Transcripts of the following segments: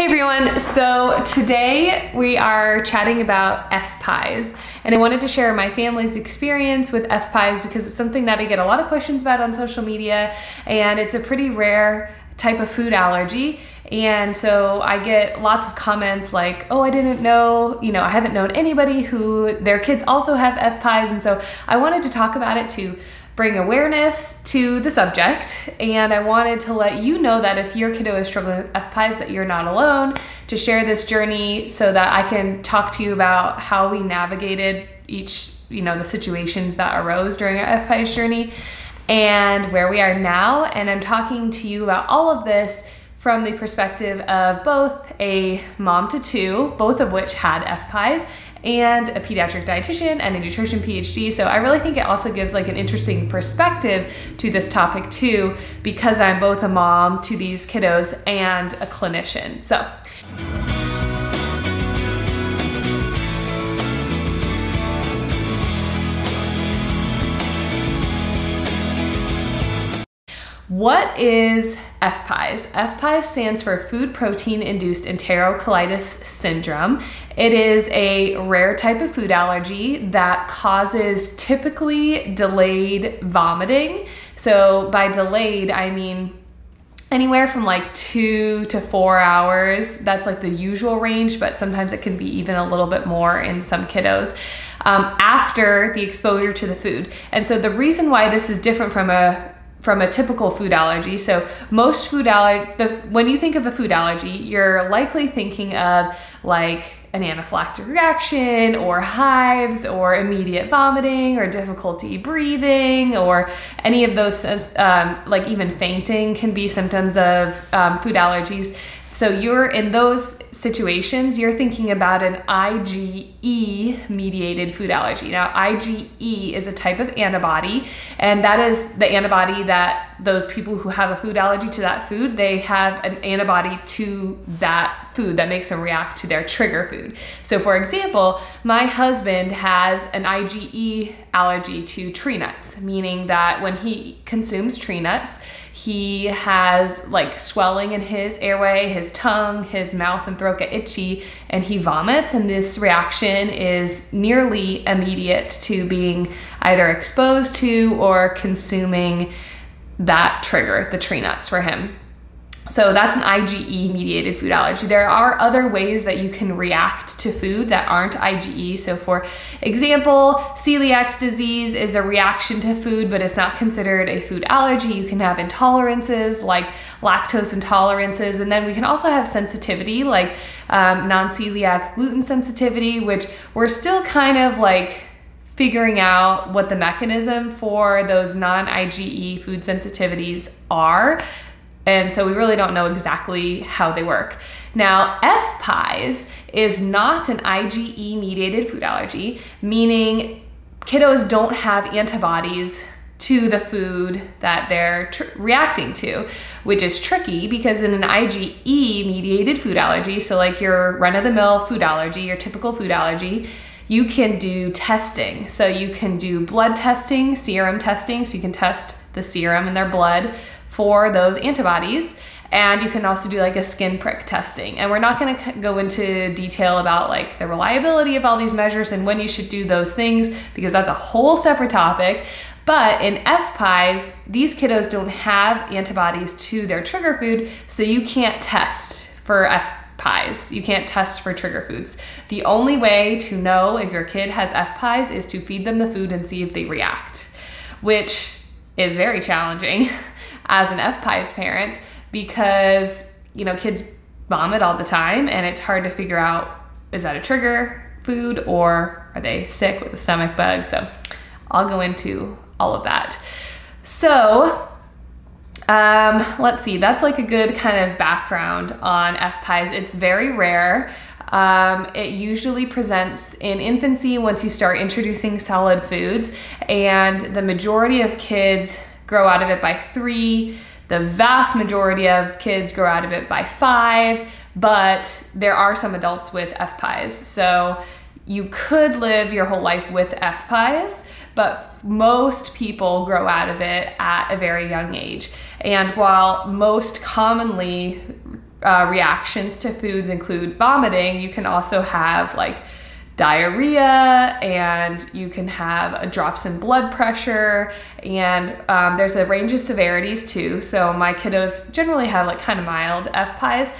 Hey everyone, so today we are chatting about FPIES, and I wanted to share my family's experience with FPIES because it's something that I get a lot of questions about on social media, and it's a pretty rare type of food allergy. And so I get lots of comments like, oh, I didn't know, I haven't known anybody who their kids also have FPIES, and so I wanted to talk about it to bring awareness to the subject, and I wanted to let you know that if your kiddo is struggling with FPIES, that you're not alone, to share this journey so that I can talk to you about how we navigated each, the situations that arose during our FPIES journey and where we are now. And I'm talking to you about all of this from the perspective of both a mom to two, both of which had FPIES, and a pediatric dietitian and a nutrition PhD. So I really think it also gives like an interesting perspective to this topic too, because I'm both a mom to these kiddos and a clinician. So. What is FPIES? FPIES stands for Food Protein Induced Enterocolitis Syndrome. It is a rare type of food allergy that causes typically delayed vomiting. So by delayed, I mean anywhere from like 2 to 4 hours. That's like the usual range, but sometimes it can be even a little bit more in some kiddos after the exposure to the food. And so the reason why this is different from a typical food allergy. So most food when you think of a food allergy, you're likely thinking of like an anaphylactic reaction or hives or immediate vomiting or difficulty breathing or any of those, like even fainting can be symptoms of food allergies. So you're in those situations, you're thinking about an IgE mediated food allergy. Now, IgE is a type of antibody, and that is the antibody that those people who have a food allergy to that food, they have an antibody to that food that makes them react to their trigger food. So for example, my husband has an IgE allergy to tree nuts, meaning that when he consumes tree nuts, he has like swelling in his airway, his tongue, his mouth and throat get itchy, and he vomits. And this reaction is nearly immediate to being either exposed to or consuming that trigger, the tree nuts for him. So that's an IgE mediated food allergy. There are other ways that you can react to food that aren't IgE. So for example, celiac disease is a reaction to food, but it's not considered a food allergy. You can have intolerances like lactose intolerances. And then we can also have sensitivity like non-celiac gluten sensitivity, which we're still kind of like figuring out what the mechanism for those non-IgE food sensitivities are. And so we really don't know exactly how they work. Now, FPIES is not an IgE mediated food allergy, meaning kiddos don't have antibodies to the food that they're reacting to, which is tricky because in an IgE mediated food allergy, so like your run-of-the-mill food allergy, your typical food allergy, you can do testing. So you can do blood testing, serum testing, so you can test the serum in their blood for those antibodies. And you can also do like a skin prick testing. And we're not gonna go into detail about like the reliability of all these measures and when you should do those things, because that's a whole separate topic. But in FPIES, these kiddos don't have antibodies to their trigger food, so you can't test for FPIES. You can't test for trigger foods. The only way to know if your kid has FPIES is to feed them the food and see if they react, which is very challenging as an FPIES parent because, kids vomit all the time and it's hard to figure out, is that a trigger food or are they sick with a stomach bug? So I'll go into all of that. So let's see, that's like a good kind of background on FPIES. It's very rare. It usually presents in infancy once you start introducing solid foods, and the majority of kids grow out of it by 3. The vast majority of kids grow out of it by 5, but there are some adults with FPIES. So you could live your whole life with FPIES, but most people grow out of it at a very young age. And while most commonly reactions to foods include vomiting, you can also have like diarrhea, and you can have drops in blood pressure, and there's a range of severities too. So my kiddos generally have like kind of mild FPIES,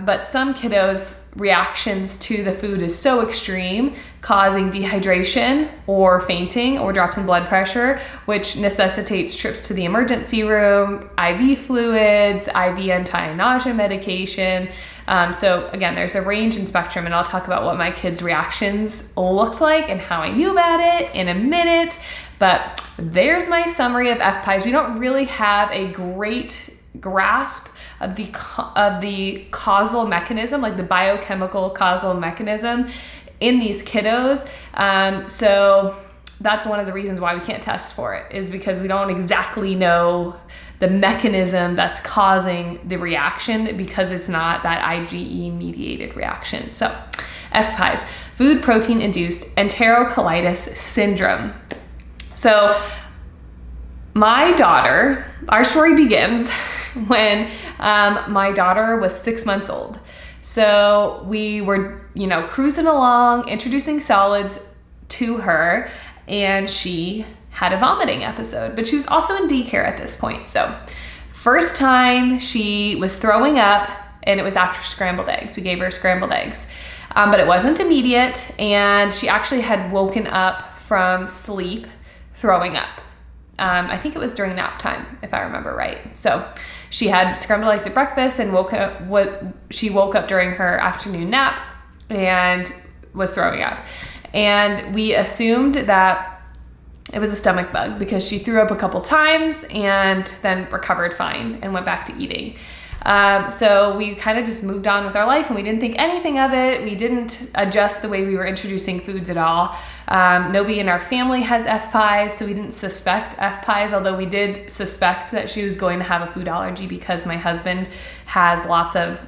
but some kiddos reactions to the food is so extreme, causing dehydration or fainting or drops in blood pressure, which necessitates trips to the emergency room, IV fluids, IV anti-nausea medication. So again, there's a range and spectrum, and I'll talk about what my kids' reactions looked like and how I knew about it in a minute. But there's my summary of FPIES. We don't really have a great grasp of the causal mechanism, like the biochemical causal mechanism in these kiddos. So that's one of the reasons why we can't test for it, is because we don't exactly know the mechanism that's causing the reaction, because it's not that IgE mediated reaction. So FPIES, food protein induced enterocolitis syndrome. So my daughter, our story begins when my daughter was 6 months old. So we were, cruising along, introducing solids to her, and she had a vomiting episode, but she was also in daycare at this point. So first time she was throwing up, and it was after scrambled eggs. We gave her scrambled eggs, but it wasn't immediate, and she actually had woken up from sleep throwing up. I think it was during nap time, if I remember right. So she had scrambled eggs at breakfast and she woke up during her afternoon nap and was throwing up. And we assumed that it was a stomach bug, because she threw up a couple times and then recovered fine and went back to eating. So we kind of just moved on with our life, and we didn't think anything of it. We didn't adjust the way we were introducing foods at all. Nobody in our family has FPIES, so we didn't suspect FPIES, although we did suspect that she was going to have a food allergy, because my husband has lots of,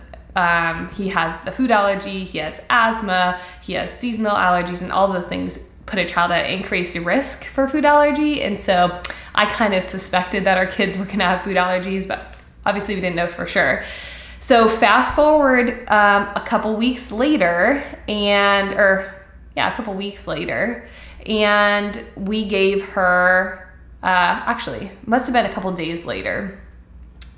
he has the food allergy, he has asthma, he has seasonal allergies, and all those things put a child at increased risk for food allergy. And so I kind of suspected that our kids were gonna have food allergies, but obviously we didn't know for sure. So fast forward a couple weeks later, and we gave her, actually must have been a couple days later.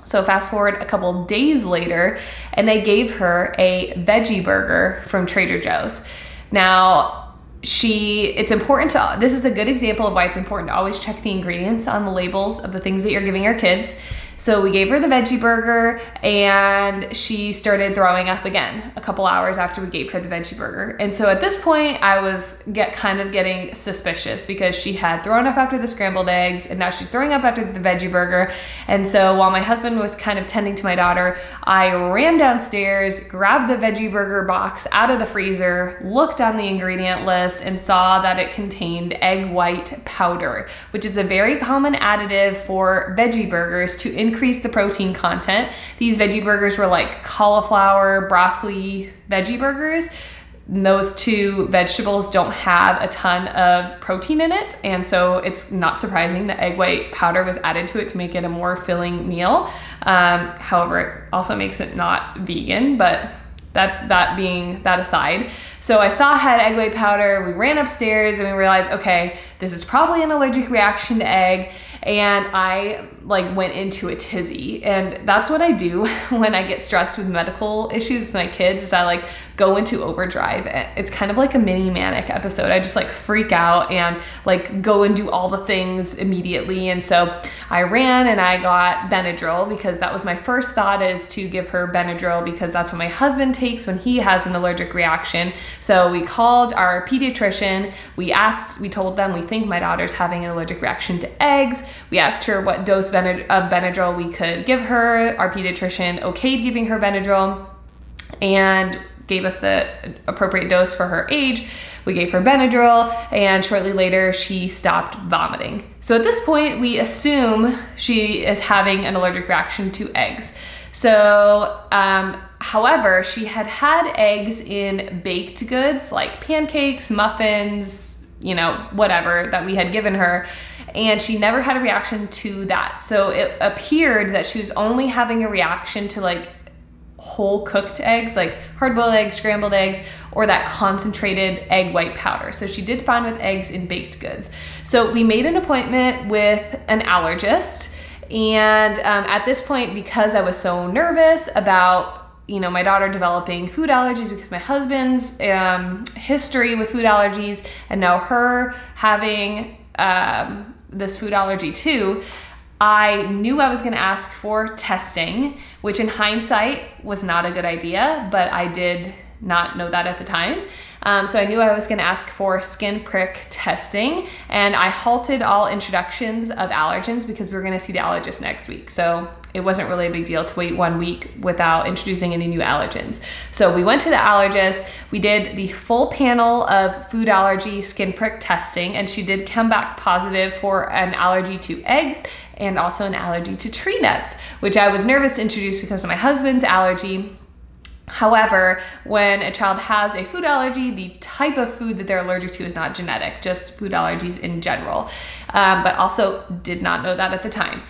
So fast forward a couple days later, and they gave her a veggie burger from Trader Joe's. Now, it's important to, this is a good example of why it's important to always check the ingredients on the labels of the things that you're giving your kids. So we gave her the veggie burger, and she started throwing up again a couple hours after we gave her the veggie burger. And so at this point, I was kind of getting suspicious, because she had thrown up after the scrambled eggs, and now she's throwing up after the veggie burger. And so while my husband was kind of tending to my daughter, I ran downstairs, grabbed the veggie burger box out of the freezer, looked on the ingredient list, and saw that it contained egg white powder, which is a very common additive for veggie burgers to increase the protein content. These veggie burgers were like cauliflower, broccoli veggie burgers. And those two vegetables don't have a ton of protein in it, and so it's not surprising that egg white powder was added to it to make it a more filling meal. However, it also makes it not vegan, but that aside. So I saw it had egg white powder. We ran upstairs and we realized, okay, this is probably an allergic reaction to egg. And I went into a tizzy, and that's what I do when I get stressed with medical issues with my kids, is I go into overdrive. It's kind of like a mini manic episode. I just freak out and go and do all the things immediately. And so I ran and I got Benadryl, because that was my first thought, is to give her Benadryl, because that's what my husband takes when he has an allergic reaction. So we called our pediatrician. We told them we think my daughter's having an allergic reaction to eggs. We asked her what dose of Benadryl we could give her. Our pediatrician okayed giving her Benadryl and gave us the appropriate dose for her age. We gave her Benadryl, and shortly later she stopped vomiting. So at this point, we assume she is having an allergic reaction to eggs. So, however, she had had eggs in baked goods like pancakes, muffins, whatever that we had given her, and she never had a reaction to that. So it appeared that she was only having a reaction to whole cooked eggs, like hard-boiled eggs, scrambled eggs, or that concentrated egg white powder. So she did fine with eggs and baked goods. So we made an appointment with an allergist. And at this point, because I was so nervous about, you know, my daughter developing food allergies because my husband's history with food allergies, and now her having this food allergy too, I knew I was gonna ask for testing, which in hindsight was not a good idea, but I did not know that at the time. So I knew I was gonna ask for skin prick testing, and I halted all introductions of allergens because we were gonna see the allergist next week. So it wasn't really a big deal to wait 1 week without introducing any new allergens. So we went to the allergist, we did the full panel of food allergy skin prick testing, and she did come back positive for an allergy to eggs and also an allergy to tree nuts, which I was nervous to introduce because of my husband's allergy. However, when a child has a food allergy, the type of food that they're allergic to is not genetic, just food allergies in general, but also did not know that at the time.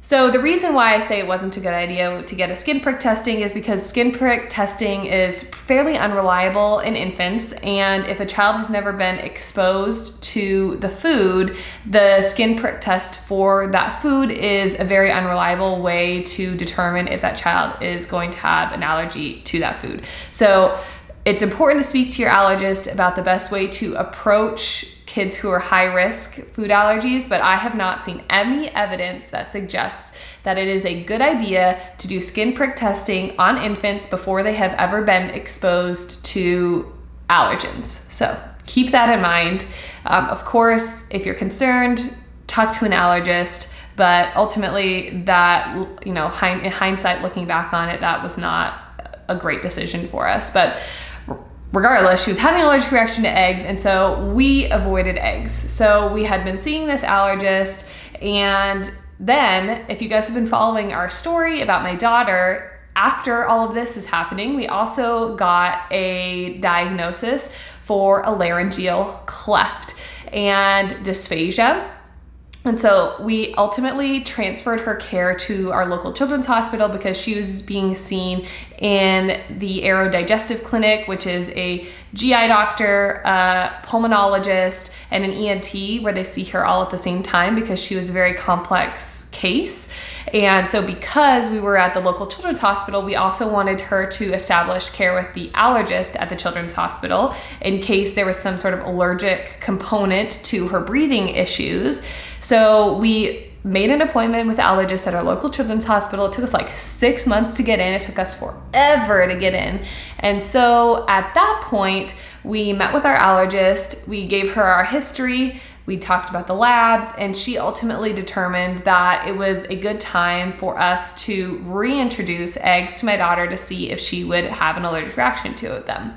So the reason why I say it wasn't a good idea to get a skin prick testing is because skin prick testing is fairly unreliable in infants, and if a child has never been exposed to the food, the skin prick test for that food is a very unreliable way to determine if that child is going to have an allergy to that food. So it's important to speak to your allergist about the best way to approach kids who are high risk food allergies, but I have not seen any evidence that suggests that it is a good idea to do skin prick testing on infants before they have ever been exposed to allergens. So keep that in mind. Of course, if you're concerned, talk to an allergist, but ultimately that, you know, in hindsight, looking back on it, that was not a great decision for us. But regardless, she was having an allergic reaction to eggs, and so we avoided eggs. So we had been seeing this allergist, and then if you guys have been following our story about my daughter, after all of this is happening, we also got a diagnosis for a laryngeal cleft and dysphagia. And so we ultimately transferred her care to our local children's hospital because she was being seen in the aerodigestive clinic, which is a GI doctor, a pulmonologist, and an ENT, where they see her all at the same time because she was a very complex case. And so because we were at the local children's hospital, we also wanted her to establish care with the allergist at the children's hospital in case there was some sort of allergic component to her breathing issues. So we made an appointment with the allergist at our local children's hospital. It took us like 6 months to get in. It took us forever to get in. And so at that point, we met with our allergist. We gave her our history. We talked about the labs, and she ultimately determined that it was a good time for us to reintroduce eggs to my daughter to see if she would have an allergic reaction to them.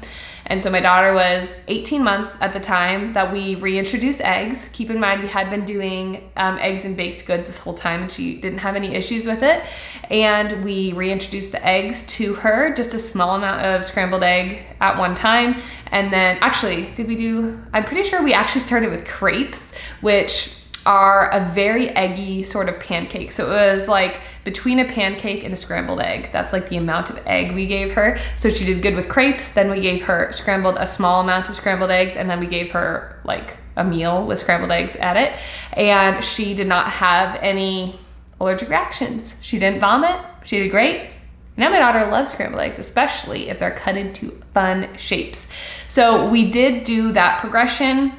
And so my daughter was 18 months at the time that we reintroduced eggs. Keep in mind, we had been doing eggs and baked goods this whole time, and she didn't have any issues with it. And we reintroduced the eggs to her, just a small amount of scrambled egg at one time. And then actually, I'm pretty sure we actually started with crepes, which are a very eggy sort of pancake. So it was like between a pancake and a scrambled egg. That's like the amount of egg we gave her. So she did good with crepes. Then we gave her a small amount of scrambled eggs, and then we gave her like a meal with scrambled eggs at it. And she did not have any allergic reactions. She didn't vomit. She did great. Now my daughter loves scrambled eggs, especially if they're cut into fun shapes. So we did do that progression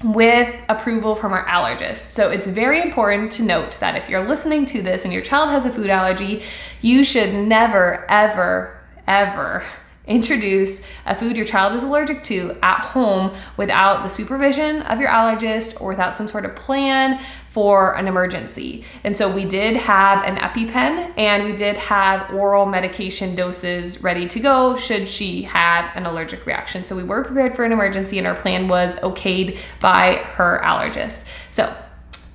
with approval from our allergist. So it's very important to note that if you're listening to this and your child has a food allergy, you should never, ever, ever introduce a food your child is allergic to at home without the supervision of your allergist or without some sort of plan for an emergency. And so we did have an EpiPen, and we did have oral medication doses ready to go should she have an allergic reaction. So we were prepared for an emergency, and our plan was okayed by her allergist. So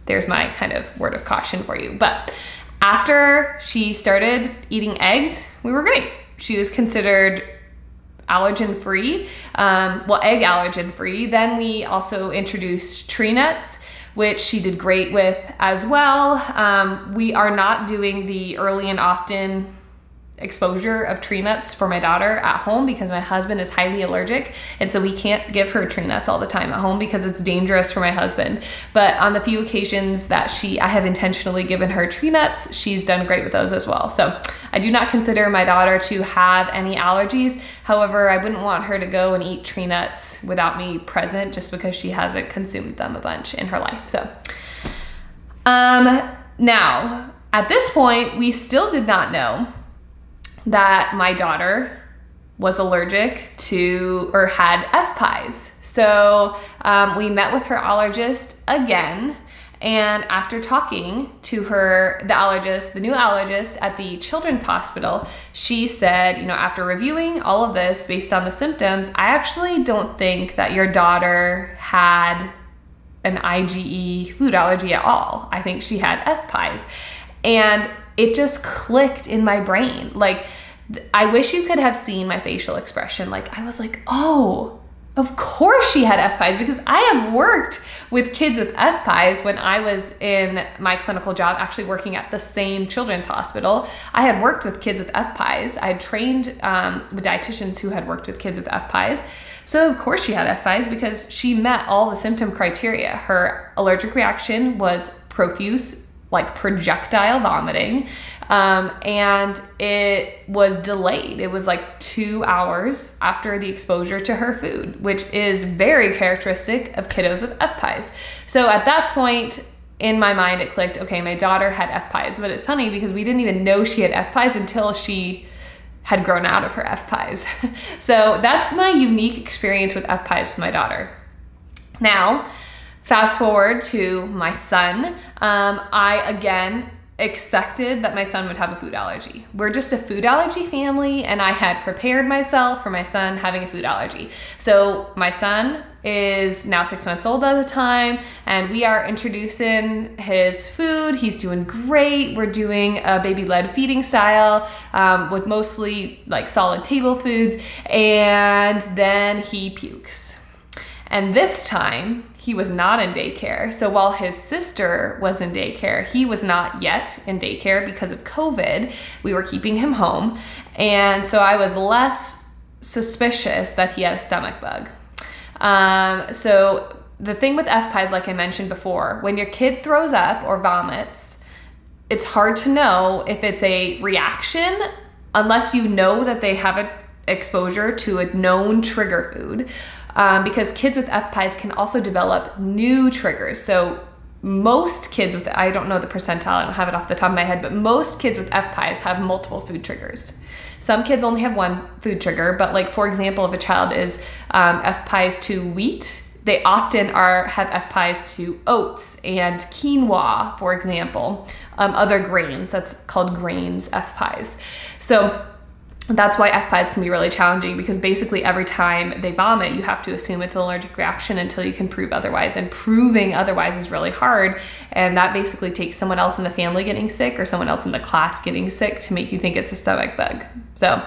there's my kind of word of caution for you. But after she started eating eggs, we were great. She was considered allergen-free, egg allergen-free. Then we also introduced tree nuts, which she did great with as well. We are not doing the early and often exposure of tree nuts for my daughter at home because my husband is highly allergic, and so we can't give her tree nuts all the time at home because it's dangerous for my husband. But on the few occasions that I have intentionally given her tree nuts, she's done great with those as well. So I do not consider my daughter to have any allergies. However, I wouldn't want her to go and eat tree nuts without me present just because she hasn't consumed them a bunch in her life. So now at this point, we still did not know that my daughter was allergic to or had FPIES. So we met with her allergist again, and after talking to her, the new allergist at the children's hospital, she said, you know, after reviewing all of this based on the symptoms, I actually don't think that your daughter had an IgE food allergy at all. I think she had FPIES. And it just clicked in my brain. Like, I wish you could have seen my facial expression. Like, I was like, oh, of course she had FPIES, because I have worked with kids with FPIES when I was in my clinical job, actually working at the same children's hospital. I had worked with kids with FPIES. I had trained with dietitians who had worked with kids with FPIES. So of course she had FPIES because she met all the symptom criteria. Her allergic reaction was profuse, like projectile vomiting, and it was delayed. It was like 2 hours after the exposure to her food, which is very characteristic of kiddos with FPIES. So at that point in my mind, it clicked, okay, my daughter had FPIES. But it's funny because we didn't even know she had FPIES until she had grown out of her FPIES. So that's my unique experience with FPIES with my daughter. Now, fast forward to my son. I, again, expected that my son would have a food allergy. We're just a food allergy family, and I had prepared myself for my son having a food allergy. So my son is now 6 months old at the time, and we are introducing his food. He's doing great. We're doing a baby-led feeding style with mostly like solid table foods, and then he pukes. And this time, he was not in daycare. So while his sister was in daycare, he was not yet in daycare because of COVID. We were keeping him home. And so I was less suspicious that he had a stomach bug. So the thing with FPIES, like I mentioned before, when your kid throws up or vomits, it's hard to know if it's a reaction unless you know that they have an exposure to a known trigger food. Because kids with FPIES can also develop new triggers. So most kids with, I don't know the percentile, I don't have it off the top of my head, but most kids with FPIES have multiple food triggers. Some kids only have one food trigger, but like, for example, if a child is FPIES to wheat, they often have FPIES to oats and quinoa, for example, other grains. That's called grains FPIES. So that's why FPIES can be really challenging, because basically every time they vomit, you have to assume it's an allergic reaction until you can prove otherwise. And proving otherwise is really hard. And that basically takes someone else in the family getting sick or someone else in the class getting sick to make you think it's a stomach bug. So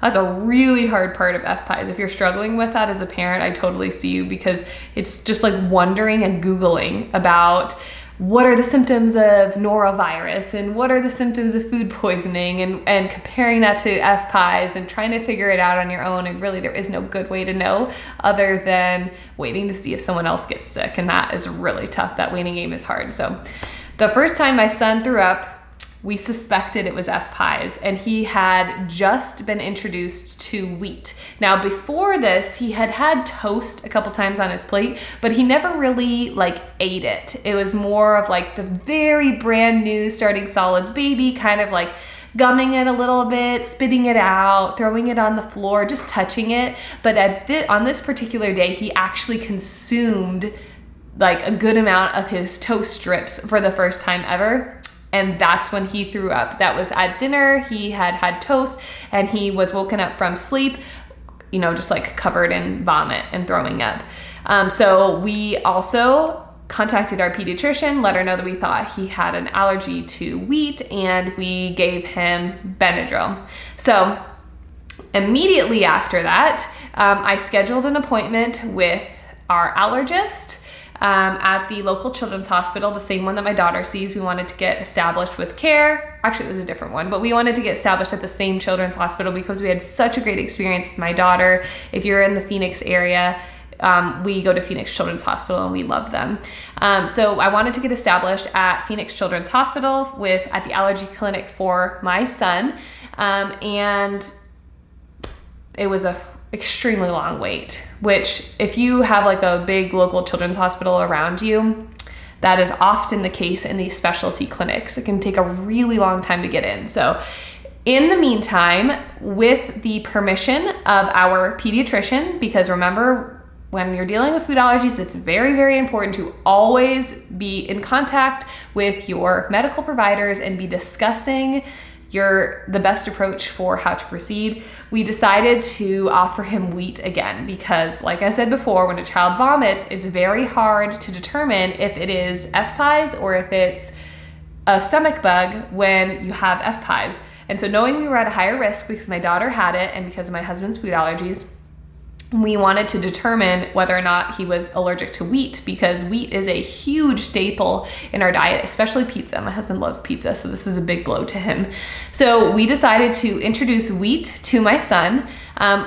that's a really hard part of FPIES. If you're struggling with that as a parent, I totally see you, because it's just like wondering and Googling about what are the symptoms of norovirus and what are the symptoms of food poisoning, and comparing that to FPIES and trying to figure it out on your own. And really there is no good way to know other than waiting to see if someone else gets sick. And that is really tough. That waiting game is hard. So the first time my son threw up, we suspected it was FPIES, and he had just been introduced to wheat. Now before this, he had had toast a couple times on his plate, but he never really like ate it. It was more of like the very brand new starting solids baby, kind of like gumming it a little bit, spitting it out, throwing it on the floor, just touching it. But on this particular day, he actually consumed like a good amount of his toast strips for the first time ever. And that's when he threw up. That was at dinner. He had had toast and he was woken up from sleep, you know, just like covered in vomit and throwing up. So we also contacted our pediatrician, let her know that we thought he had an allergy to wheat, and we gave him Benadryl. So immediately after that, I scheduled an appointment with our allergist. at the local children's hospital, the same one that my daughter sees. We wanted to get established with care. Actually, it was a different one, but we wanted to get established at the same children's hospital because we had such a great experience with my daughter. If you're in the Phoenix area, we go to Phoenix Children's Hospital and we love them. So I wanted to get established at Phoenix Children's Hospital at the allergy clinic for my son. And it was a extremely long wait, which if you have like a big local children's hospital around you, that is often the case in these specialty clinics. It can take a really long time to get in. So in the meantime, with the permission of our pediatrician, because remember, when you're dealing with food allergies, it's very, very important to always be in contact with your medical providers and be discussing the best approach for how to proceed. We decided to offer him wheat again because, like I said before, when a child vomits, it's very hard to determine if it is FPIES or if it's a stomach bug when you have FPIES. And so knowing we were at a higher risk because my daughter had it and because of my husband's food allergies, we wanted to determine whether or not he was allergic to wheat because wheat is a huge staple in our diet, especially pizza. My husband loves pizza, so this is a big blow to him. So we decided to introduce wheat to my son.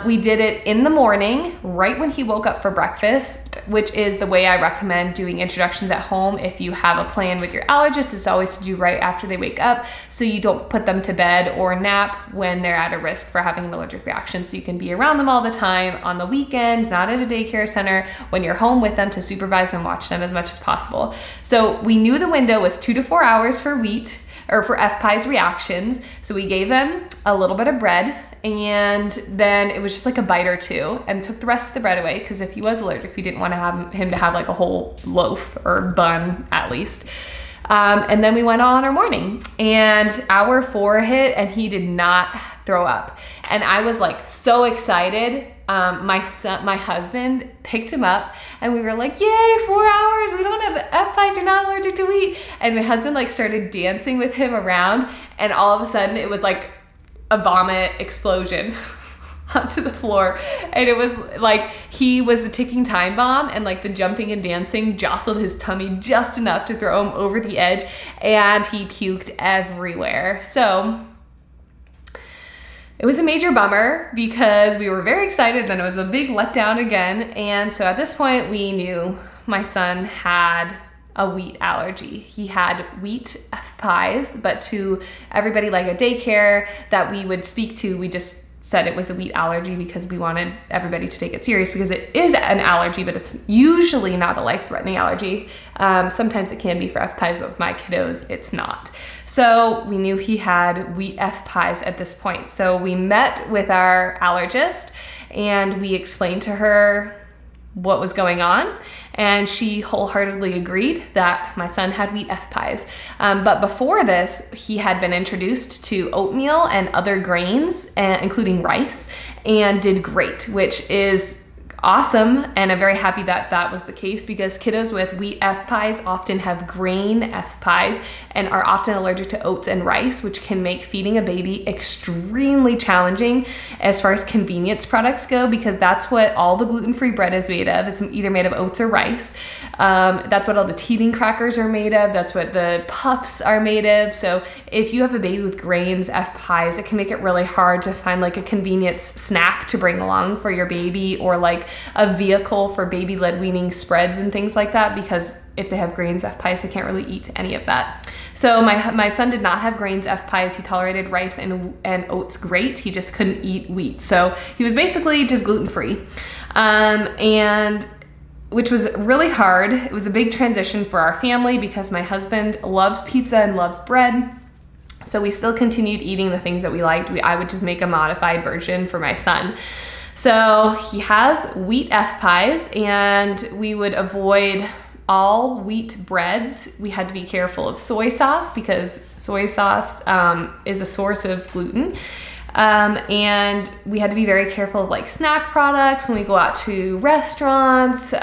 We did it in the morning, right when he woke up for breakfast, which is the way I recommend doing introductions at home. If you have a plan with your allergist, it's always to do right after they wake up so you don't put them to bed or nap when they're at a risk for having an allergic reaction. So you can be around them all the time on the weekends, not at a daycare center, when you're home with them to supervise and watch them as much as possible. So we knew the window was 2 to 4 hours for wheat or for FPIES reactions. So we gave them a little bit of bread and then it was just like a bite or two and took the rest of the bread away because if he was allergic, we didn't want to have him to have like a whole loaf or bun at least. And then we went on our morning and hour 4 hit and he did not throw up. And I was like so excited. My husband picked him up and we were like, yay, 4 hours. We don't have FPIES, you're not allergic to wheat. And my husband like started dancing with him around and all of a sudden it was like a vomit explosion onto the floor. And it was like, he was the ticking time bomb and like the jumping and dancing jostled his tummy just enough to throw him over the edge and he puked everywhere. So it was a major bummer because we were very excited and it was a big letdown again. And so at this point we knew my son had a wheat allergy. He had wheat FPIES, but to everybody like a daycare that we would speak to, we just said it was a wheat allergy because we wanted everybody to take it serious because it is an allergy, but it's usually not a life-threatening allergy. Sometimes it can be for FPIES, but with my kiddos, it's not. So we knew he had wheat FPIES at this point. So we met with our allergist and we explained to her what was going on, and she wholeheartedly agreed that my son had wheat FPIES. But before this, he had been introduced to oatmeal and other grains, including rice, and did great, which is awesome, and I'm very happy that that was the case because kiddos with wheat FPIES often have grain FPIES and are often allergic to oats and rice, which can make feeding a baby extremely challenging as far as convenience products go because that's what all the gluten-free bread is made of. It's either made of oats or rice. That's what all the teething crackers are made of. That's what the puffs are made of. So if you have a baby with grains FPIES, it can make it really hard to find like a convenience snack to bring along for your baby or like a vehicle for baby-led weaning spreads and things like that because if they have grains FPIES, they can't really eat any of that. So my son did not have grains FPIES. He tolerated rice and oats great. He just couldn't eat wheat. So he was basically just gluten-free. And which was really hard. It was a big transition for our family because my husband loves pizza and loves bread. So we still continued eating the things that we liked. I would just make a modified version for my son. So he has wheat FPIES and we would avoid all wheat breads. We had to be careful of soy sauce because soy sauce is a source of gluten. And we had to be very careful of like snack products when we go out to restaurants,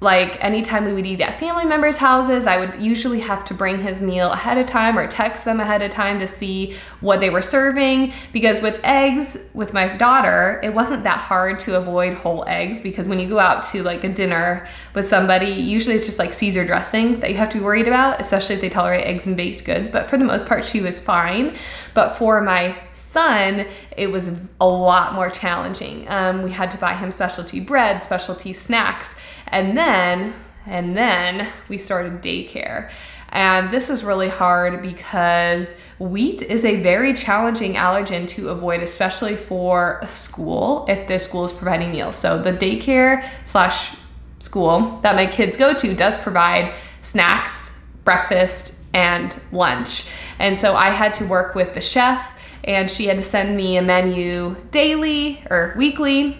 like anytime we would eat at family members' houses, I would usually have to bring his meal ahead of time or text them ahead of time to see what they were serving. Because with eggs, with my daughter, it wasn't that hard to avoid whole eggs, because when you go out to like a dinner with somebody, usually it's just like Caesar dressing that you have to be worried about, especially if they tolerate eggs and baked goods. But for the most part, she was fine. But for my son, it was a lot more challenging. We had to buy him specialty bread, specialty snacks, and then we started daycare. And this was really hard because wheat is a very challenging allergen to avoid, especially for a school, if the school is providing meals. So the daycare / school that my kids go to does provide snacks, breakfast, and lunch. And so I had to work with the chef, and she had to send me a menu daily or weekly.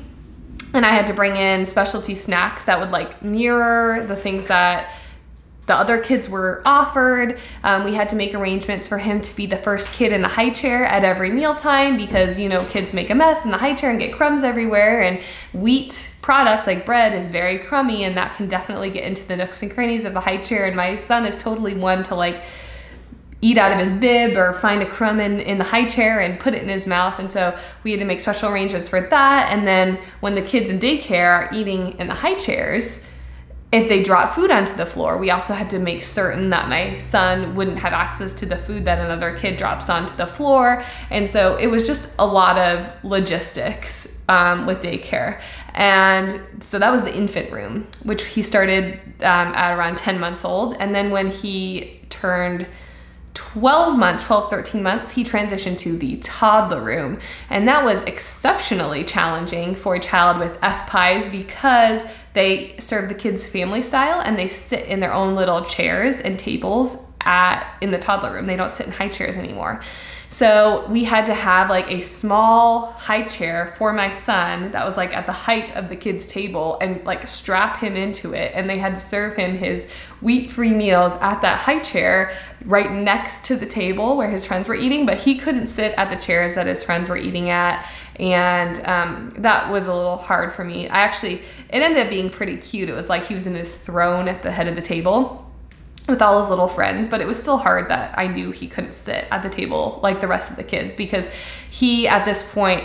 And I had to bring in specialty snacks that would like mirror the things that the other kids were offered. We had to make arrangements for him to be the first kid in the high chair at every mealtime, because, you know, kids make a mess in the high chair and get crumbs everywhere. And wheat products like bread is very crummy, and that can definitely get into the nooks and crannies of the high chair. And my son is totally one to like eat out of his bib or find a crumb in the high chair and put it in his mouth. And so we had to make special arrangements for that. And then when the kids in daycare are eating in the high chairs, if they drop food onto the floor, we also had to make certain that my son wouldn't have access to the food that another kid drops onto the floor. And so it was just a lot of logistics with daycare. And so that was the infant room, which he started at around 10 months old. And then when he turned 12, 13 months, he transitioned to the toddler room. And that was exceptionally challenging for a child with FPIES, because they serve the kids family style and they sit in their own little chairs and tables in the toddler room. They don't sit in high chairs anymore. So we had to have like a small high chair for my son that was like at the height of the kids' table, and like strap him into it. And they had to serve him his wheat-free meals at that high chair right next to the table where his friends were eating, but he couldn't sit at the chairs that his friends were eating at. And that was a little hard for me. It ended up being pretty cute. It was like he was in his throne at the head of the table with all his little friends, but it was still hard that I knew he couldn't sit at the table like the rest of the kids, because he at this point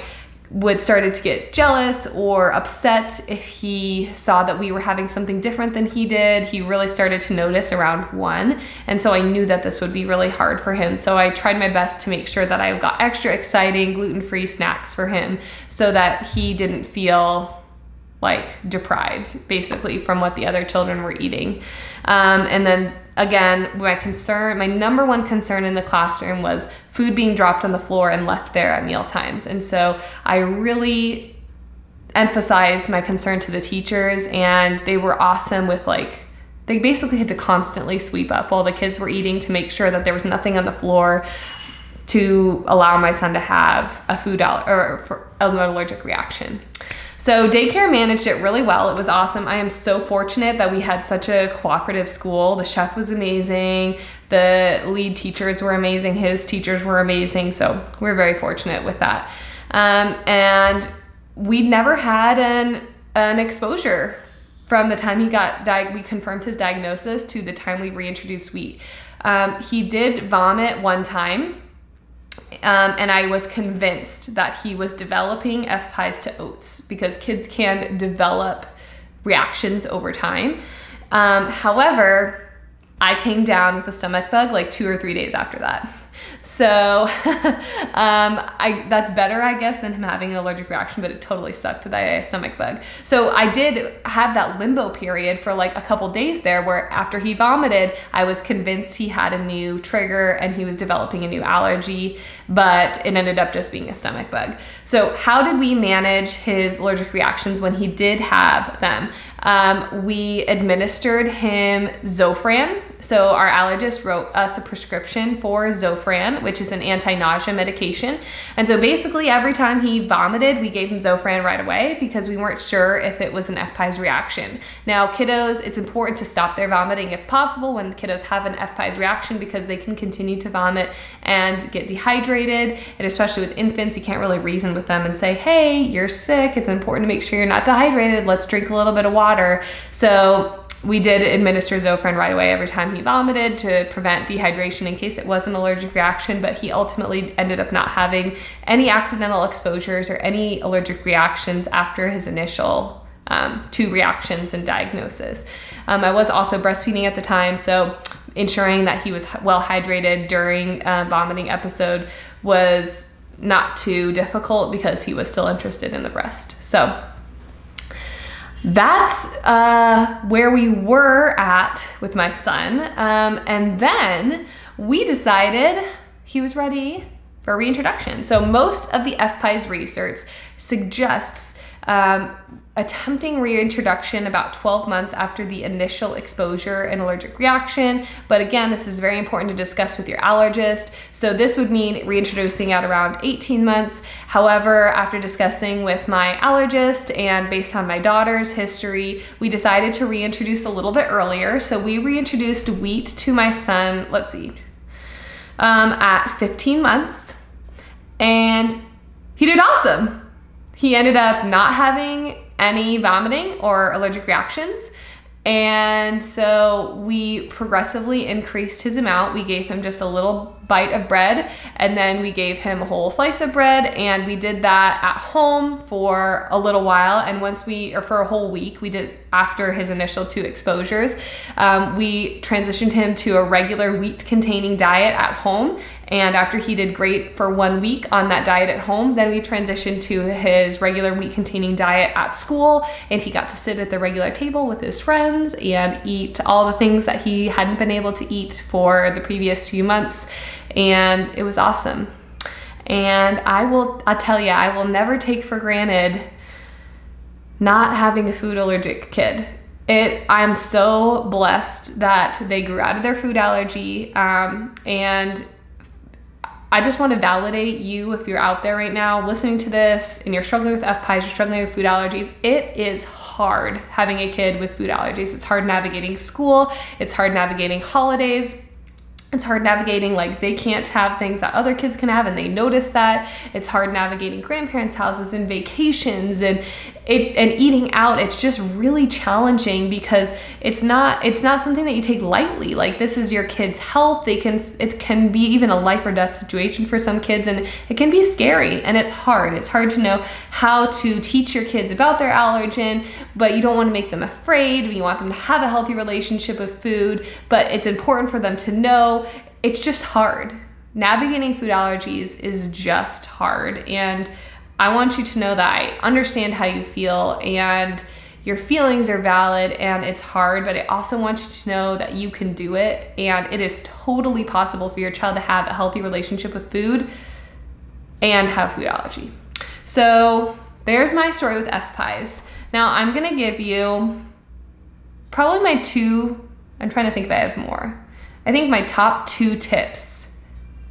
started to get jealous or upset if he saw that we were having something different than he did. He really started to notice around 1, and so I knew that this would be really hard for him. So I tried my best to make sure that I got extra exciting gluten-free snacks for him so that he didn't feel like deprived basically from what the other children were eating. And then again, my number one concern in the classroom was food being dropped on the floor and left there at meal times. And so I really emphasized my concern to the teachers, and they were awesome with they basically had to constantly sweep up while the kids were eating to make sure that there was nothing on the floor to allow my son to have an allergic reaction. So daycare managed it really well. It was awesome. I am so fortunate that we had such a cooperative school. The chef was amazing. The lead teachers were amazing. His teachers were amazing. So we're very fortunate with that. And we never had an exposure from the time we confirmed his diagnosis to the time we reintroduced wheat. He did vomit one time. And I was convinced that he was developing FPIES to oats, because kids can develop reactions over time. However, I came down with a stomach bug like 2 or 3 days after that. So that's better, I guess, than him having an allergic reaction, but it totally sucked that I had a stomach bug. So I did have that limbo period for like a couple days there where after he vomited, I was convinced he had a new trigger and he was developing a new allergy, but it ended up just being a stomach bug. So how did we manage his allergic reactions when he did have them? We administered him Zofran. So our allergist wrote us a prescription for Zofran, which is an anti-nausea medication. And so basically every time he vomited, we gave him Zofran right away because we weren't sure if it was an FPIES reaction. Now kiddos, it's important to stop their vomiting if possible when kiddos have an FPIES reaction, because they can continue to vomit and get dehydrated. And especially with infants, you can't really reason with them and say, hey, you're sick. It's important to make sure you're not dehydrated. Let's drink a little bit of water. So we did administer Zofran right away every time he vomited to prevent dehydration in case it was an allergic reaction, but he ultimately ended up not having any accidental exposures or any allergic reactions after his initial 2 reactions and diagnosis. I was also breastfeeding at the time, so ensuring that he was well hydrated during a vomiting episode was not too difficult because he was still interested in the breast. So that's where we were at with my son. And then we decided he was ready for reintroduction. So most of the FPIES research suggests attempting reintroduction about 12 months after the initial exposure and allergic reaction. But again, this is very important to discuss with your allergist. So this would mean reintroducing at around 18 months. However, after discussing with my allergist and based on my daughter's history, we decided to reintroduce a little bit earlier. So we reintroduced wheat to my son, let's see, at 15 months, and he did awesome. He ended up not having any vomiting or allergic reactions. And so we progressively increased his amount. We gave him just a little bite of bread, and then we gave him a whole slice of bread, and we did that at home for a little while. And for a whole week, we did after his initial 2 exposures, we transitioned him to a regular wheat containing diet at home. And after he did great for 1 week on that diet at home, then we transitioned to his regular wheat containing diet at school, and he got to sit at the regular table with his friends and eat all the things that he hadn't been able to eat for the previous few months. And it was awesome. And I'll tell you, I will never take for granted not having a food allergic kid. I'm so blessed that they grew out of their food allergy, and I just want to validate you if you're out there right now listening to this and you're struggling with FPIES, you're struggling with food allergies. It is hard having a kid with food allergies. It's hard navigating school. It's hard navigating holidays. It's hard navigating, like, they can't have things that other kids can have and they notice that. It's hard navigating grandparents' houses and vacations and eating out. It's just really challenging because it's not something that you take lightly. Like, this is your kid's health. It can be even a life or death situation for some kids, and it can be scary and it's hard. It's hard to know how to teach your kids about their allergen, but you don't want to make them afraid. You want them to have a healthy relationship with food, but it's important for them to know it's just hard. Navigating food allergies is just hard, and I want you to know that I understand how you feel and your feelings are valid and it's hard, but I also want you to know that you can do it, and it is totally possible for your child to have a healthy relationship with food and have food allergy. So there's my story with FPIES. Now I'm gonna give you probably my 2, I'm trying to think if I have more. I think my top 2 tips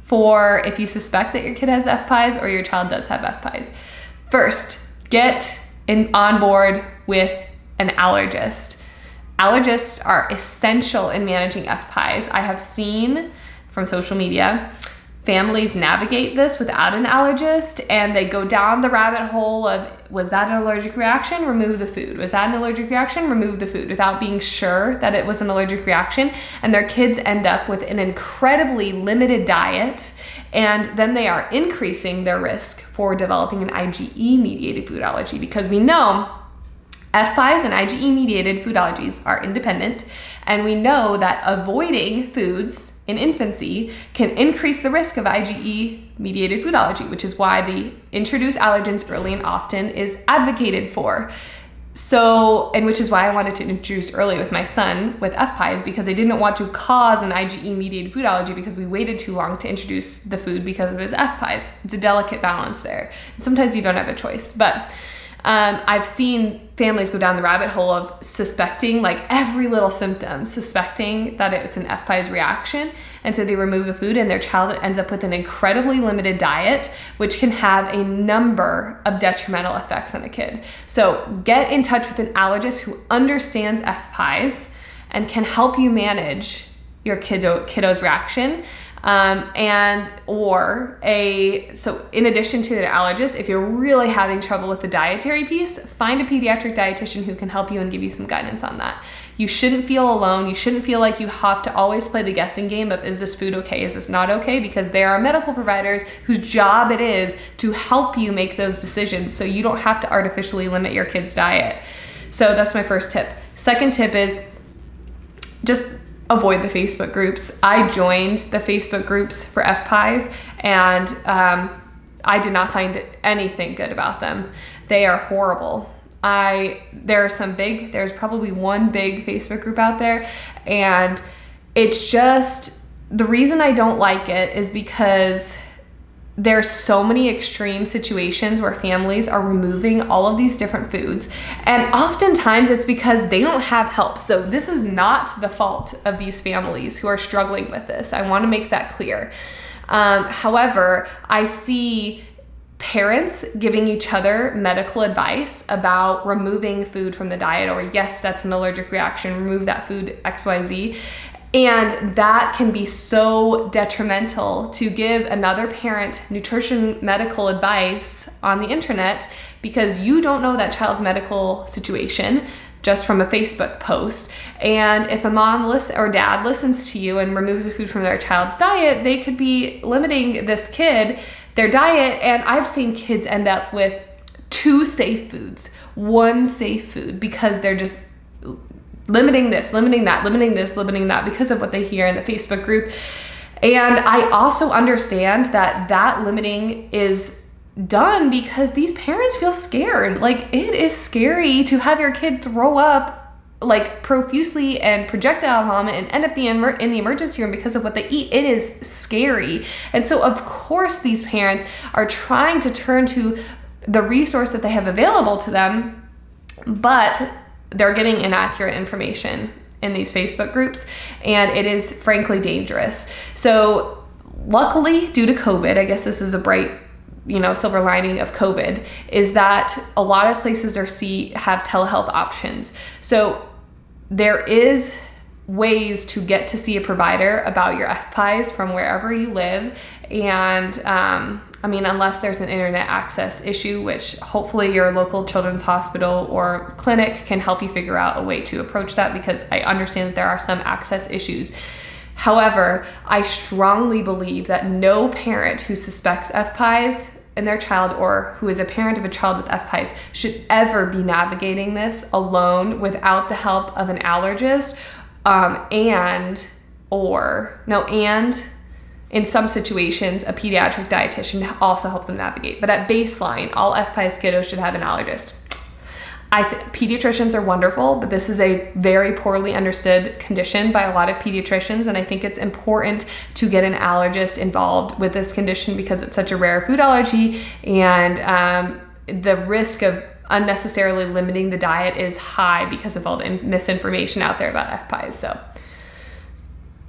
for if you suspect that your kid has FPIES or your child does have FPIES. First, get on board with an allergist. Allergists are essential in managing FPIES. I have seen from social media families navigate this without an allergist, and they go down the rabbit hole of, was that an allergic reaction? Remove the food. Was that an allergic reaction? Remove the food, without being sure that it was an allergic reaction. And their kids end up with an incredibly limited diet, and then they are increasing their risk for developing an IgE-mediated food allergy, because we know FPIES and IgE-mediated food allergies are independent, and we know that avoiding foods in infancy can increase the risk of IgE-mediated food allergy, which is why the introduce allergens early and often is advocated for. So, and which is why I wanted to introduce early with my son with FPIES, because I didn't want to cause an IgE-mediated food allergy because we waited too long to introduce the food because of his FPIES. It's a delicate balance there. And sometimes you don't have a choice, but I've seen families go down the rabbit hole of suspecting, like, every little symptom, suspecting that it's an FPIES reaction. And so they remove the food and their child ends up with an incredibly limited diet, which can have a number of detrimental effects on a kid. So get in touch with an allergist who understands FPIES and can help you manage your kiddo's reaction. So in addition to an allergist, if you're really having trouble with the dietary piece, find a pediatric dietitian who can help you and give you some guidance on that. You shouldn't feel alone. You shouldn't feel like you have to always play the guessing game of, is this food okay? Is this not okay? Because there are medical providers whose job it is to help you make those decisions so you don't have to artificially limit your kid's diet. So that's my first tip. Second tip is just avoid the Facebook groups. I joined the Facebook groups for FPIES, and I did not find anything good about them. They are horrible. There's probably one big Facebook group out there, and it's just, the reason I don't like it is because there's so many extreme situations where families are removing all of these different foods, and oftentimes it's because they don't have help. So this is not the fault of these families who are struggling with this. I want to make that clear. However, I see parents giving each other medical advice about removing food from the diet, or yes, that's an allergic reaction, remove that food, XYZ. And that can be so detrimental to give another parent nutrition medical advice on the internet, because you don't know that child's medical situation just from a Facebook post. And if a mom or dad listens to you and removes the food from their child's diet, they could be limiting this kid, their diet. And I've seen kids end up with 2 safe foods, 1 safe food, because they're just limiting this, limiting that, limiting this, limiting that, because of what they hear in the Facebook group. And I also understand that that limiting is done because these parents feel scared. Like, it is scary to have your kid throw up like profusely and projectile vomit and end up in the emergency room because of what they eat. It is scary. And so of course these parents are trying to turn to the resource that they have available to them, but they're getting inaccurate information in these Facebook groups, and it is frankly dangerous. So luckily, due to COVID, I guess this is a bright, silver lining of COVID, is that a lot of places have telehealth options. So there is ways to get to see a provider about your FPIES from wherever you live. And unless there's an internet access issue, which hopefully your local children's hospital or clinic can help you figure out a way to approach that, because I understand that there are some access issues. However, I strongly believe that no parent who suspects FPIES in their child, or who is a parent of a child with FPIES, should ever be navigating this alone without the help of an allergist, and in some situations, a pediatric dietitian also help them navigate. But at baseline, all FPIES kiddos should have an allergist. Pediatricians are wonderful, but this is a very poorly understood condition by a lot of pediatricians, and I think it's important to get an allergist involved with this condition because it's such a rare food allergy, and the risk of unnecessarily limiting the diet is high because of all the misinformation out there about FPIES. So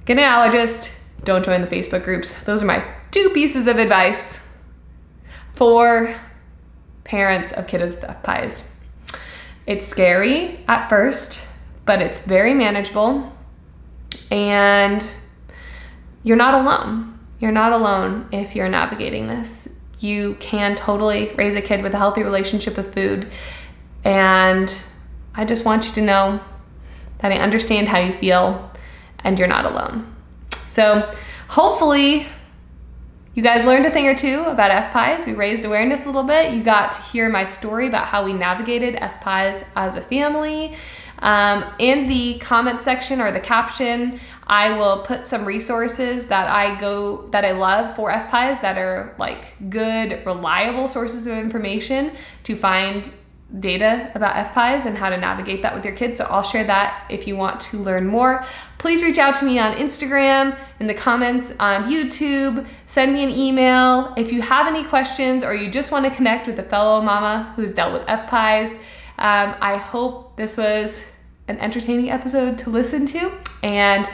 get an allergist. Don't join the Facebook groups. Those are my 2 pieces of advice for parents of kiddos with FPIES. It's scary at first, but it's very manageable, and you're not alone. You're not alone if you're navigating this. You can totally raise a kid with a healthy relationship with food, and I just want you to know that I understand how you feel, and you're not alone. So hopefully you guys learned a thing or 2 about FPIES. We raised awareness a little bit. You got to hear my story about how we navigated FPIES as a family. In the comment section or the caption, I will put some resources that I love for FPIES that are like good, reliable sources of information to find data about FPIES and how to navigate that with your kids. So I'll share that if you want to learn more. Please reach out to me on Instagram, in the comments on YouTube, send me an email. If you have any questions or you just want to connect with a fellow mama who's dealt with FPIES, I hope this was an entertaining episode to listen to, and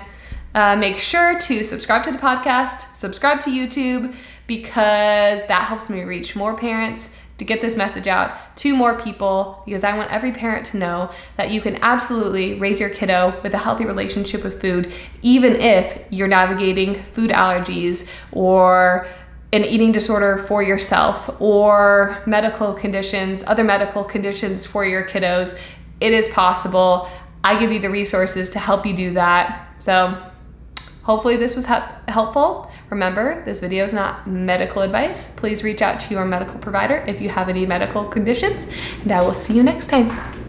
make sure to subscribe to the podcast, subscribe to YouTube, because that helps me reach more parents, to get this message out to more people, because I want every parent to know that you can absolutely raise your kiddo with a healthy relationship with food, even if you're navigating food allergies or an eating disorder for yourself, or medical conditions, other medical conditions for your kiddos. It is possible. I give you the resources to help you do that. So hopefully this was helpful. Remember, this video is not medical advice. Please reach out to your medical provider if you have any medical conditions, and I will see you next time.